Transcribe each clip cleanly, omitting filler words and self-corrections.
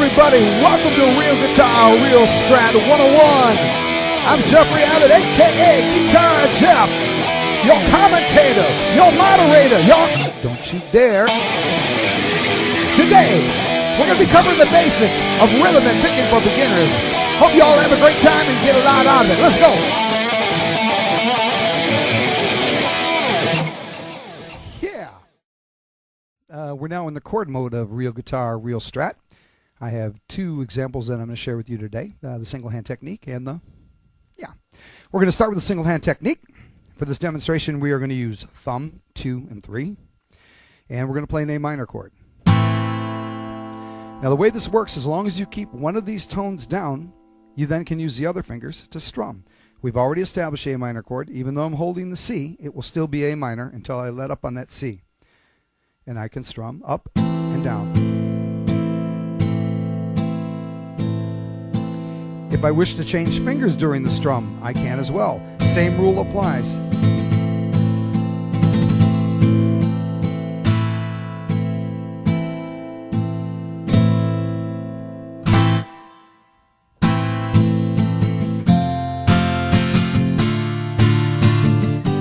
everybody. Welcome to Real Guitar, Real Strat 101. I'm Jeffrey Abbott, a.k.a. Guitar Jeff, your commentator, your moderator, don't you dare. Today, we're going to be covering the basics of rhythm and picking for beginners. Hope you all have a great time and get a lot out of it. Let's go. We're now in the chord mode of Real Guitar, Real Strat. I have two examples that I'm going to share with you today, the single hand technique and we're going to start with the single hand technique. For this demonstration, we are going to use thumb, 2, and 3, and we're going to play an A minor chord. Now the way this works, as long as you keep one of these tones down, you then can use the other fingers to strum. We've already established A minor chord. Even though I'm holding the C, it will still be A minor until I let up on that C. And I can strum up and down. If I wish to change fingers during the strum, I can as well. Same rule applies.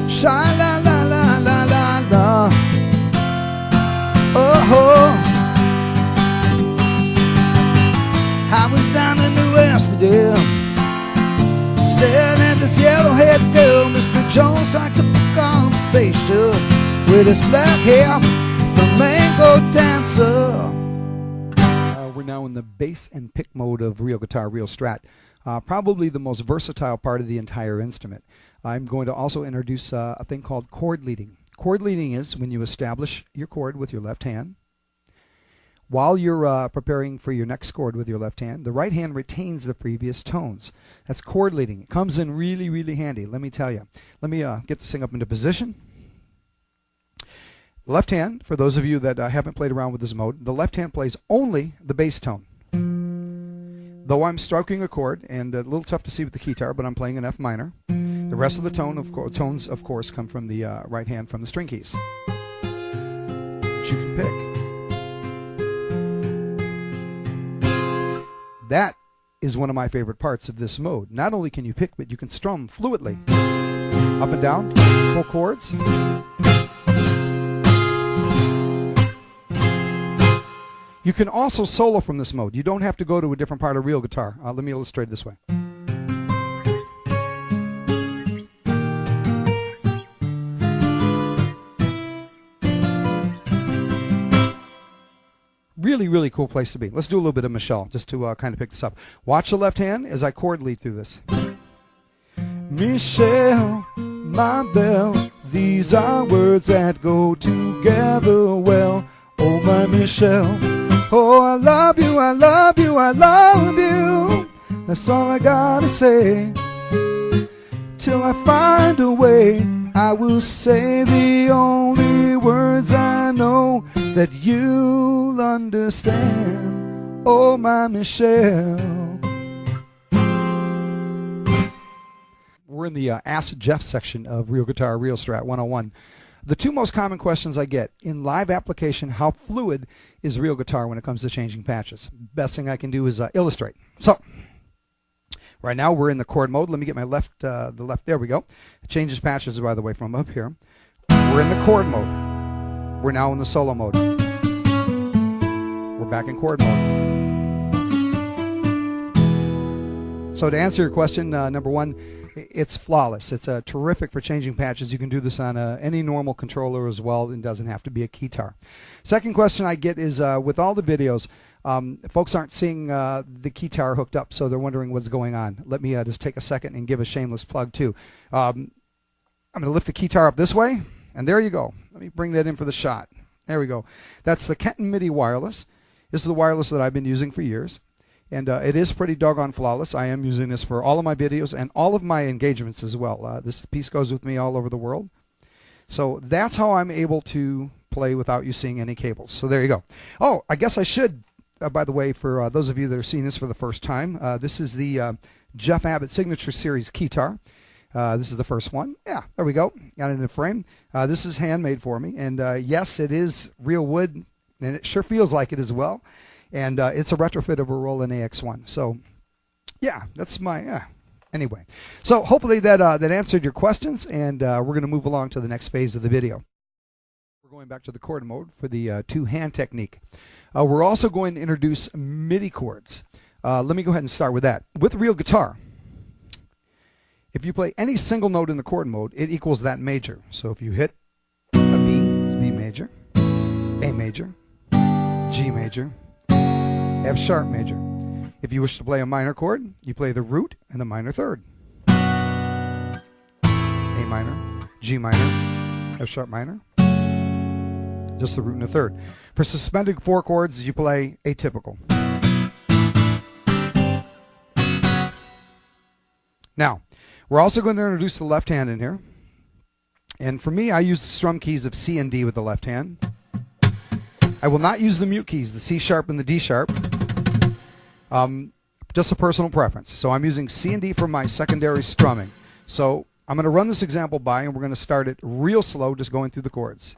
Sha-la-la-la-la-la-la. Oh, I was down in the west today, staring at this yellow-haired girl. Mr. Jones strikes up a conversation with his black hair, flamenco dancer. We're now in the bass and pick mode of Real Guitar, Real Strat. Probably the most versatile part of the entire instrument. I'm going to also introduce a thing called chord leading. Chord leading is when you establish your chord with your left hand. While you're preparing for your next chord with your left hand, the right hand retains the previous tones. That's chord leading. It comes in really, really handy, let me tell you. Let me get this thing up into position. Left hand, for those of you that haven't played around with this mode, the left hand plays only the bass tone. Though I'm stroking a chord, and a little tough to see with the guitar, but I'm playing an F minor. The rest of the tones, of course, come from the right hand from the string keys, which you can pick. That is one of my favorite parts of this mode. Not only can you pick, but you can strum fluidly. Up and down, pull chords. You can also solo from this mode. You don't have to go to a different part of real guitar. Let me illustrate it this way. Really, really cool place to be. Let's do a little bit of Michelle just to kind of pick this up. Watch the left hand as I chord lead through this. Michelle, my belle, these are words that go together well. Oh, my Michelle, oh, I love you, I love you, I love you. That's all I gotta say. Till I find a way, I will say the only words I know that you'll understand. Oh, my Michelle. We're in the Ask Jeff section of Real Guitar, Real Strat 101. The two most common questions I get in live application: how fluid is real guitar when it comes to changing patches? Best thing I can do is illustrate. So right now we're in the chord mode. Let me get my left, there we go. It changes patches, by the way, from up here. We're in the chord mode. We're now in the solo mode. We're back in chord mode. So to answer your question, number one, it's flawless. It's terrific for changing patches. You can do this on any normal controller as well. It doesn't have to be a guitar. Second question I get is with all the videos, folks aren't seeing the guitar hooked up, so they're wondering what's going on. Let me just take a second and give a shameless plug too. I'm going to lift the guitar up this way, and there you go. Let me bring that in for the shot. There we go. That's the Kenton MIDI wireless. This is the wireless that I've been using for years. And it is pretty doggone flawless. I am using this for all of my videos and all of my engagements as well. This piece goes with me all over the world. So that's how I'm able to play without you seeing any cables. So there you go. Oh, I guess I should, by the way, for those of you that are seeing this for the first time, this is the Jeff Abbott Signature Series guitar. This is the first one. Yeah, there we go. Got it in a frame. This is handmade for me. And yes, it is real wood, and it sure feels like it as well. and it's a retrofit of a Roland AX1. So yeah, that's my anyway. So hopefully that answered your questions, and we're going to move along to the next phase of the video. We're going back to the chord mode for the two-hand technique. We're also going to introduce MIDI chords. Let me go ahead and start with that. With real guitar, if you play any single note in the chord mode, it equals that major. So if you hit a B, it's B major, A major, G major, F sharp major. If you wish to play a minor chord, you play the root and the minor third. A minor, G minor, F sharp minor, just the root and the third. For suspended four chords, you play atypical. Now, we're also going to introduce the left hand in here. And for me, I use the strum keys of C and D with the left hand. I will not use the mute keys, the C sharp and the D sharp. Just a personal preference. So I'm using C and D for my secondary strumming. So I'm going to run this example by, and we're going to start it real slow, just going through the chords.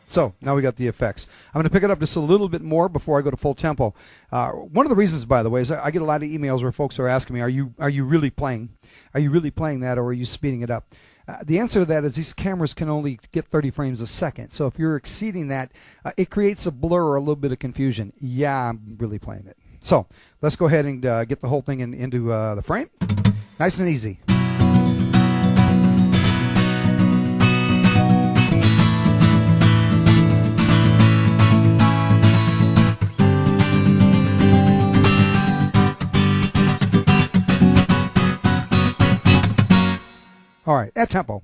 So now we got the effects. I'm going to pick it up just a little bit more before I go to full tempo. One of the reasons, by the way, is I get a lot of emails where folks are asking me, "Are you really playing? Are you really playing that, or are you speeding it up?" The answer to that is these cameras can only get 30 frames a second. So if you're exceeding that, it creates a blur or a little bit of confusion. Yeah, I'm really playing it. So let's go ahead and get the whole thing into the frame. Nice and easy. All right, at tempo.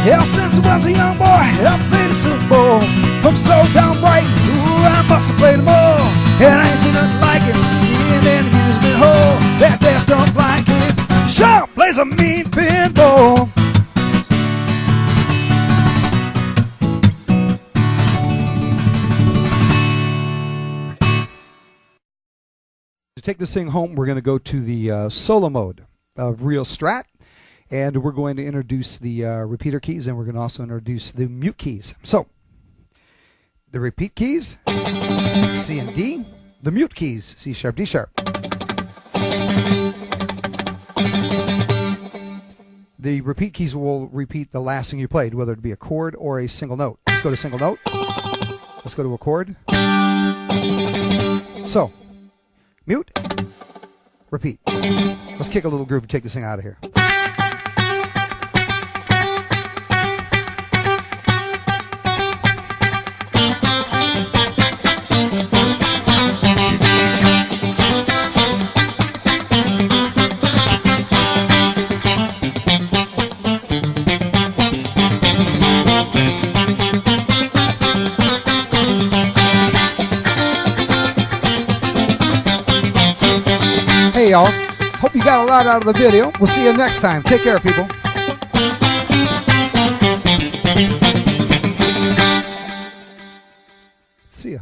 Yeah, since I was a young boy, I played the Super Bowl. I'm so down bright, ooh, I must have played them all. And I ain't seen nothing like it in any amusement hall. That deaf dumb blind kid sure plays a mean pinball. To take this thing home, we're going to go to the solo mode of Real Strat, and we're going to introduce the repeater keys, and we're going to also introduce the mute keys. So, the repeat keys, C and D, the mute keys, C sharp, D sharp. The repeat keys will repeat the last thing you played, whether it be a chord or a single note. Let's go to single note. Let's go to a chord. So, mute, repeat. Let's kick a little groove and take this thing out of here. Hey y'all, hope you got a lot out of the video. We'll see you next time. Take care, people. See ya.